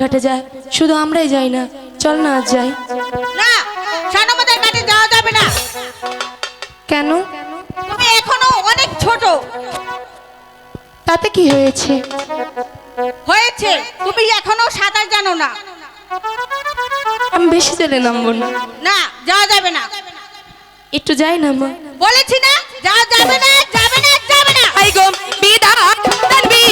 ঘাটে যায়, শুধু আমরাই যাই না, চল না আজ যাই। না, সানমদের ঘাটে যাওয়া যাবে না। কেন? তুমি এখনো অনেক ছোট। তাতে কি হয়েছে? হয়েছে, তুমি এখনো সাঁতার জানো না। আমি বেশি জলে নামবো না। না, যাওয়া যাবে না। একটু যাই না মা। বলেছি না, যাওয়া যাবে না, যাবে না, যাবে না। আই গো বিদায় তানবি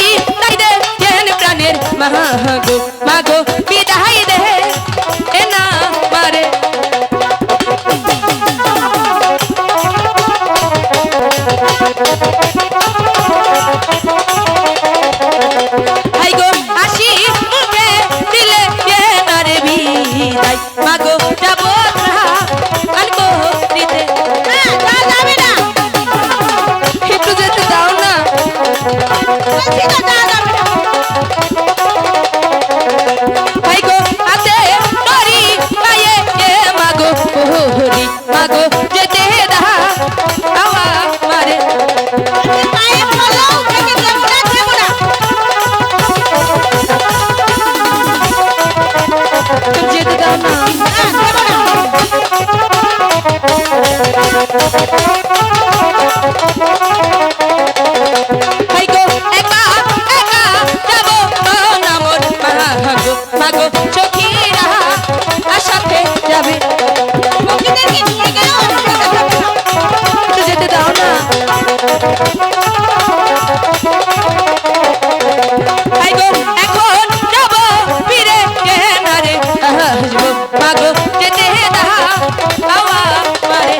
তাই দে কেন প্রাণের মাগো মাগো বিদায় দে এ না মারে। আই গো হাসি মুখে দিলে কে নারে বিদায় মাগো যাবো আনকো দিতে। না, যাওয়া যাবে না। একটু যেতে দাও না। বলছি না, যাওয়া যাবে না। ভাই গো হাতে ধরি পায়ে এ মাগো হরি মাগো যেতে দাও আওয়া মারে। আমি পায়ে বলো, থেকে দেবো না, দেবো না। যেতে দাও না। না, দেবো না। ভাই গো একা একা যাবো নামর মাগো মাগো চোখিরা আশাতে যাবে। সখীদেরকে নিয়ে গেলেও আমি যেতে দেবো না। একটু যেতে দাও না। ভাই গো এখন যাবো ফিরে কেনারে আসবো মাগো যেতে দাও আওয়া মারে।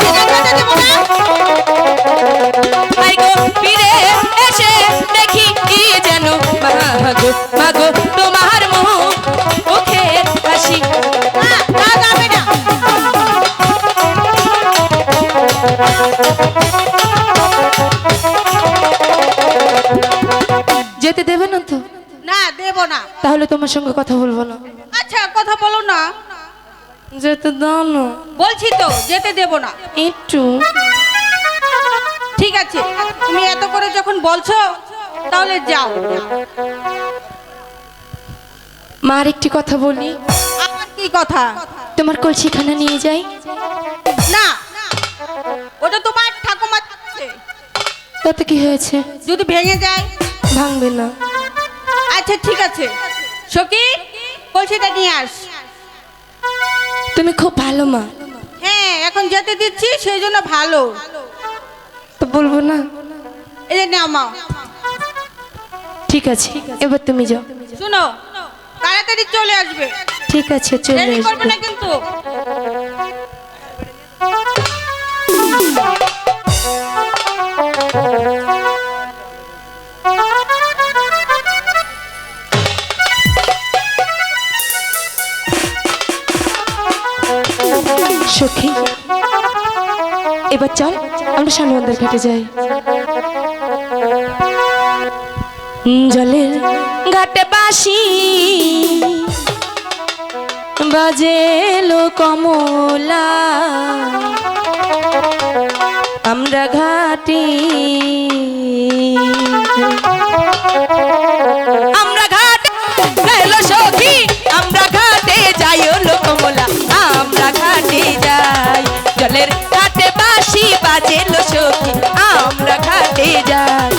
বলছি না, যেতে দেবো না। ভাই গো ফিরে এসে দেখি কি যেন মাগো মাগো তোমার মুখের হাসি। না, যাওয়া যাবে না। যেতে দেবে না তো? না, দেবো না। তাহলে তোমার সঙ্গে কথা বলবো না। আচ্ছা, কথা বলো না। যেতে দাও না। বলছি তো, যেতে দেবো না। একটু। ঠিক আছে, তুমি এত করে যখন বলছো তাহলে যাও। মার একটি কথা বলি। আমার কি কথা? তোমার কলসিখানা নিয়ে যাই। না, ওটা তোমার ঠাকুমা থাকছে। তাতে কি হয়েছে? যদি ভেঙে যায়? ভাঙবে না। আচ্ছা, ঠিক আছে। সখী, কলসিটা নিয়ে আস। তুমি খুব ভালো মা। হ্যাঁ, এখন যেতে দিচ্ছি সেই জন্য ভালো। তো বলবো না। এই যে নাও মা। ঠিক আছে, এবার তুমি যাও। শুনো, তাড়াতাড়ি চলে আসবে। ঠিক আছে, চলে দেরি করবে আসবো। না কিন্তু। সখী, এবার চল আমরা সানবন্দের ঘাটে যাই। জলের ঘাটে বাসি বাজেলো কমলা, আমরা ঘাটে আমরা ঘাটে এলো সখী, আমরা ঘাটে যাই ওলো কমলা, আমরা ঘাটে যাই। জলের ঘাটে বাসি বাজেলো সখী, আমরা ঘাটে যাই।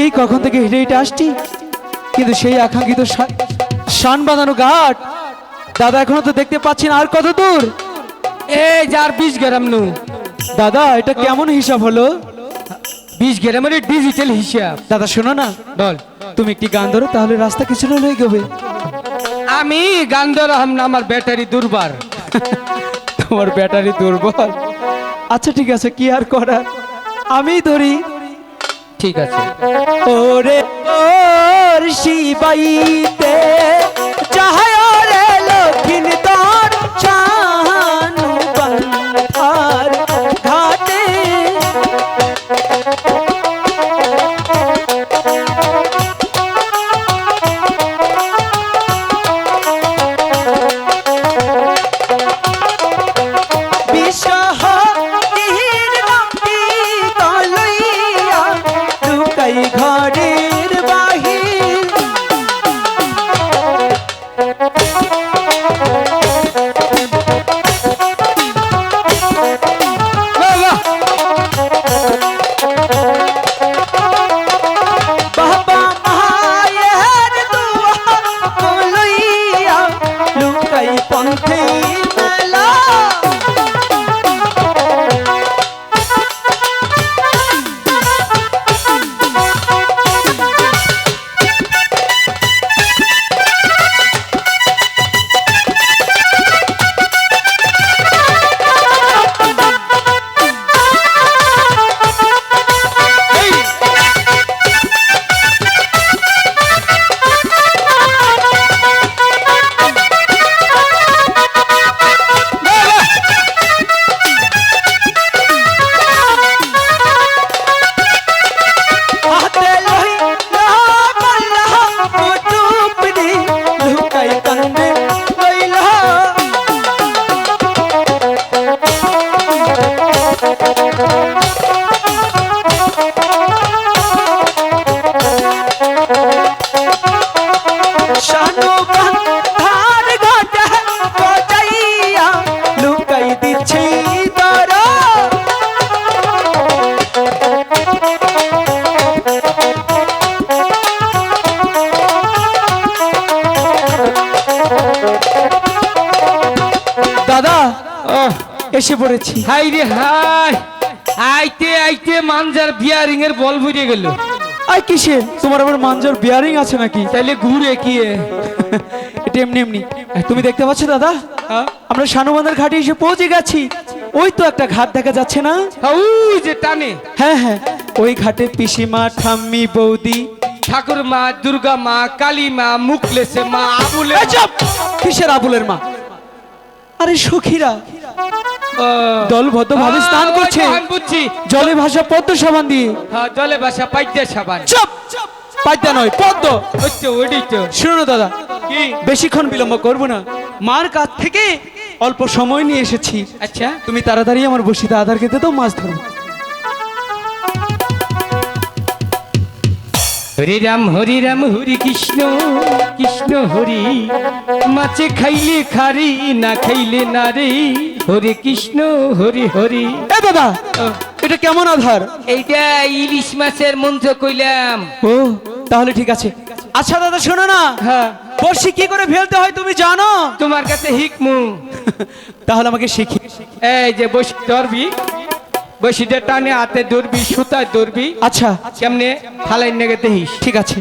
সেই কখন থেকে হেঁটে হেঁটে আসছি, কিন্তু সেই আকাঙ্ক্ষিত শান বাঁধানো ঘাট দাদা এখনো তো দেখতে পাচ্ছি না। আর কত দূর? এই যার 20 গ্রাম নু। দাদা এটা কেমন হিসাব হলো? 20 গ্রামের ডিজিটাল হিসাব। দাদা শোনো না, বল। তুমি একটি গান ধরো, তাহলে রাস্তা কিছুটা লয়ে গবে। আমি গান ধরাম না, আমার ব্যাটারি দুর্বার। তোমার ব্যাটারি দুর্বল? আচ্ছা ঠিক আছে, কি আর করার, আমি ধরি। ঠিক আছে। ওরে ওর শিবাইতে চাহায় রে লক্ষিণ তোর চানু বন্ধার ঘাটে। বিশহ তীর নদী তলইয়া লুকাই ঘরের বাহির। বাবা মায়ের দুয়া লইয়া লুকাই পন্থে মেলা। হাতে লইলা মালা মুটুপনি লুকাই কান্দে লইলা। শানু বান্ধার ঘাটে বাজাইয়া লুকাই দিচ্ছি তারা। দাদা এসে পড়েছি। হাই রে হাই, আইতে আইতে মানজার বিয়ারিং এর বল বুঝে গেল। আই কিসে, তোমার আবার মাঞ্জার বিয়ারিং আছে নাকি? তাইলে ঘুরে কি এটা এমনি এমনি। তুমি দেখতে পাচ্ছ দাদা, আমরা শানুবান্ধার ঘাটে এসে পৌঁছে গেছি। ওই তো একটা ঘাট দেখা যাচ্ছে না? ওই যে টানে। হ্যাঁ হ্যাঁ, ওই ঘাটে পিসিমা, ঠাম্মি, বৌদি, ঠাকুর মা, দুর্গা মা, কালী মা, মুখলেসে মা, আবুলে। এই চুপ! কিসের আবুলের মা? আরে সখীরা দলবদ্ধ ভাবে স্নান করছে, বুঝছি। জলে ভাসা পদ্ম সাবান দিয়ে। হ্যাঁ, জলে ভাসা পাইতে সাবান। চুপ! পাইতা নয়, পদ্ম। হচ্ছে ওইটাই তো। শুনো দাদা, কি? বেশিক্ষণ বিলম্ব করবো না, মার কাছ থেকে অল্প সময় নিয়ে এসেছি। আচ্ছা, তুমি তাড়াতাড়ি আমার বসিতে আধার খেতে তো মাছ ধরবো। হরে রাম হরি কৃষ্ণ কৃষ্ণ হরি, মাছে খাইলে খারি না খাইলে না রে। হরে কৃষ্ণ হরি হরি। এ দাদা, এটা কেমন আধার? এইটা ইলিশ মাছের মন্ত্র কইলাম। ও তাহলে ঠিক আছে। আচ্ছা দাদা শোনো না, হ্যাঁ, বড়শি কি করে ফেলতে হয় তুমি জানো? তোমার কাছে হিকমু। তাহলে আমাকে শিখি। এই যে বসি ধরবি, বসিতে টানে হাতে ধরবি, সুতায় ধরবি। আচ্ছা কেমনে ফালাই নেগে দেখিস। ঠিক আছে।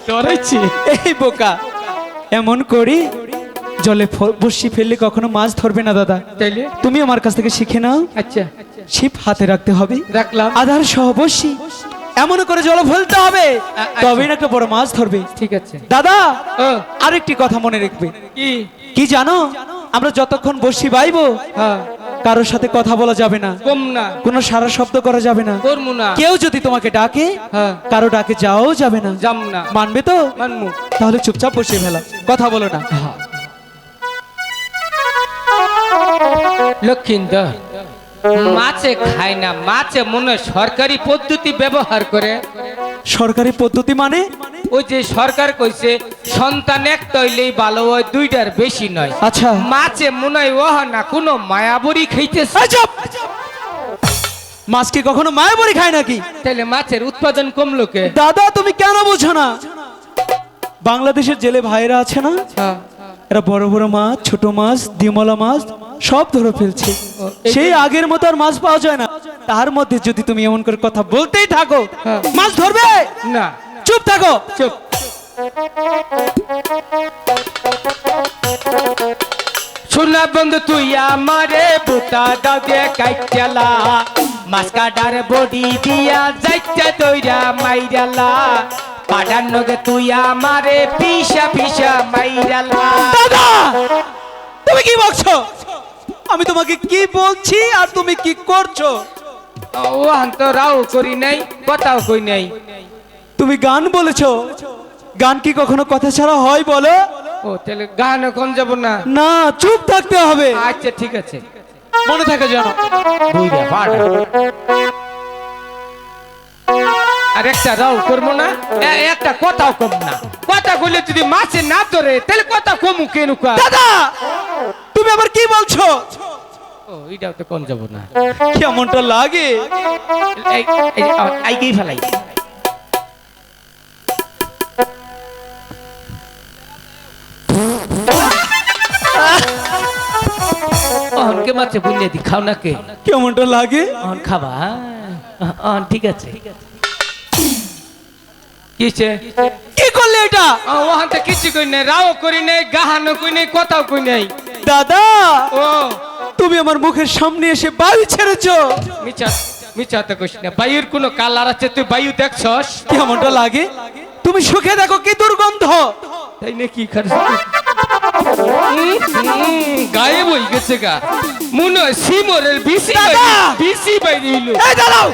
ধরেছি। এই বোকা, এমন করি জলে বড়শি ফেললে কখনো মাছ ধরবে না দাদা। তাইলে তুমি আমার কাছ থেকে শিখে নাও। আচ্ছা, ছিপ হাতে রাখতে হবে, রাখলাম। আধার সহ বড়শি এমন করে জল ফেলতে হবে, তবেই না একটা বড় মাছ ধরবে। ঠিক আছে দাদা, ও আরেকটি কথা মনে রাখবে। কি? কি জানো, আমরা যতক্ষণ বড়শি বাইবো হ্যাঁ, কারোর সাথে কথা বলা যাবে না, কম না, কোনো সারা শব্দ করা যাবে না। করমু না। কেউ যদি তোমাকে ডাকে, হ্যাঁ, কারো ডাকে যাও যাবে না। যাম না। মানবে তো? মানমু। তাহলে চুপচাপ বসে ফেলা, কথা বলো না। লক্ষিন্দর মাছে খায় না, মাছে মনে হয় সরকারি পদ্ধতি ব্যবহার করে। সরকারি পদ্ধতি মানে? ওই যে সরকার কইছে সন্তান একটা হইলেই ভালো হয়, দুইটার বেশি নয়। আচ্ছা মাছে মনে হয় ওহ না কোনো মায়াবরি খাইতেছে। এই চুপ! মাছ কি কখনো মায়াবরি খায় নাকি? তাহলে মাছের উৎপাদন কমলো কে? দাদা তুমি কেন বোঝো না? বাংলাদেশের জেলে ভাইরা আছে না, হ্যাঁ। এরা বড় বড় মাছ, ছোট মাছ, ডিমলা মাছ সব ধরে ফেলছে। সেই আগের মতো আর মাছ পাওয়া যায় না। তার মধ্যে যদি তুমি এমন করে কথা বলতেই থাকো, হ্যাঁ। মাছ ধরবে না, চুপ থাকো। চুপ। শোনা বন্ধু তুই আমারে বুতা দাও দিয়ে কাইচালা, মাছ কাটার বডি দিয়া যাইতে তৈরা মাইরালা, পাড়ার নগে তুই আমারে পিসা পিসা মাইরালা। দাদা তুমি কি বলছো? আমি তোমাকে কি বলছি আর তুমি কি করছো? ও আন্ত রাও করি নাই, কথাও কই নাই। তুমি গান বলেছো, গান কি কখনো কথা ছাড়া হয় বলো? ও তাহলে গান এখন যাব না? না, চুপ থাকতে হবে। আচ্ছা ঠিক আছে, মনে থাকে জানো। বুইরা পাড়া। আর একটা রাও করবো না, একটা কথাও কম না। কথা বললে যদি মাছে না ধরে তাহলে কথা কমু কেন? দাদা তুমি আবার কি বলছো? ও এটাও তো কোন যাব না। কেমনটা লাগে? আইগেই ফেলাই। অনকে মাছে বুঝলে দি খাও না কে? কেমনটা লাগে? অন খাবা? অন ঠিক আছে। কিছে? কি করলে এটা? ওখান থেকে কিছু কই নাই, রাও করি নাই, গাহানো কই নাই, কথাও কই নাই। দাদা ও তুমি আমার মুখের সামনে এসে বায়ু ছেড়েছো। মিছা মিছা তো কইস না। বায়ুর কোনো কালার আছে? তুই বায়ু দেখছস? কেমনটা লাগে? তুমি সুখে দেখো কি দুর্গন্ধ। তাই নাকি? গায়ে বই গেছে গা, মনে হয় সিমরের বিসি বিসি বাইরে হইলো। এই দাঁড়াও,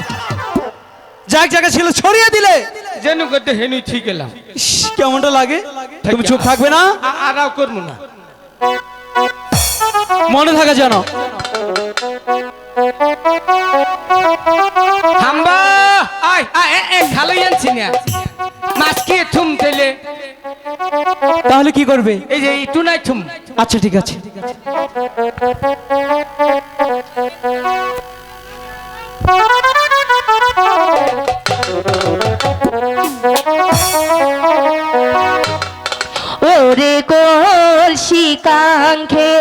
যাক জায়গা ছিল ছড়িয়ে দিলে। যেন করতে হেনুই ঠিক গেলাম। ইস, কেমনটা লাগে? তুমি চুপ থাকবে না? আরাও করবো না। মনে থাকে জানো। হাম্বা আয় খালোই আনছি না মাছ কে থুম তেলে। তাহলে কি করবে? এই যে একটু নাই থুম। আচ্ছা ঠিক আছে। ওরে কলসি কাঙ্খে